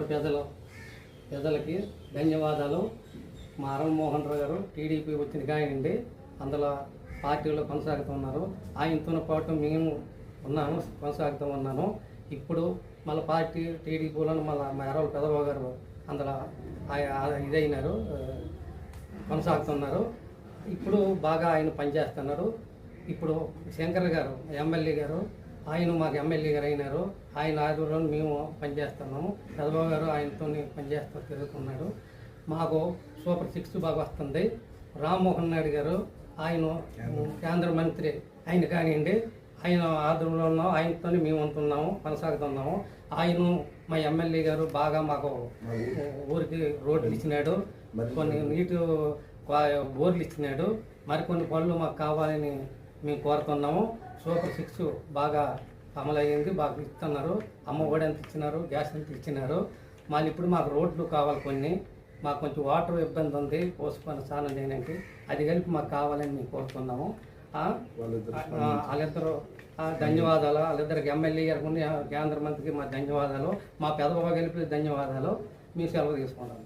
పెద్దలకి ధన్యవాదాలు. మా అరుణ్ రావు గారు టీడీపీ వచ్చిన కాయండి అందులో పార్టీలో కొనసాగుతున్నారు. ఆయనతో పాటు మేము కొనసాగుతూ ఉన్నాను. ఇప్పుడు మళ్ళీ పార్టీ టీడీపీలో మళ్ళీ మా ఎర్రవల్లి పెదబాబు గారు అందులో ఇదైనారు, కొనసాగుతున్నారు. ఇప్పుడు బాగా ఆయన పనిచేస్తున్నారు. ఇప్పుడు శంకర్ గారు ఎమ్మెల్యే గారు, ఆయన మాకు ఎమ్మెల్యే గారు అయినారు. ఆయన ఆధ్వర్యంలో మేము పనిచేస్తున్నాము. పెదబాబు గారు ఆయనతో పనిచేస్తూ తిరుగుతున్నాడు. మాకు సూపర్ 6 బాగా వస్తుంది. రామ్మోహన్ నాయుడు గారు ఆయన కేంద్ర మంత్రి ఆయన కానివ్వండి, ఆయన ఆధ్వర్యంలో ఉన్నాము. ఆయనతో మేము ఉంటున్నాము, కొనసాగుతున్నాము. ఆయన మా ఎమ్మెల్యే గారు బాగా మాకు ఊరికి రోడ్లు ఇచ్చినాడు, కొన్ని నీటి బోర్లు ఇచ్చినాడు. మరికొన్ని పనులు మాకు కావాలని మేము కోరుతున్నాము. సూపర్ 6 బాగా అమలయ్యింది, బాగా ఇస్తున్నారు. అమ్మఒడి ఎంత ఇచ్చినారు, గ్యాస్ ఎంత ఇచ్చినారు. మళ్ళీ ఇప్పుడు మాకు రోడ్లు కావాలి, కొన్ని మాకు కొంచెం వాటర్ ఇబ్బంది ఉంది పోసుకొని స్నానం చేయడానికి. అది కలిపి మాకు కావాలని మేము కోరుతున్నాము. వాళ్ళిద్దరూ ధన్యవాదాలు. వాళ్ళిద్దరికి ఎమ్మెల్యే గారికి కేంద్ర మంత్రికి మా ధన్యవాదాలు. మా పెదబాబు గెలిపి ధన్యవాదాలు. మీ సెలవు తీసుకున్నాము.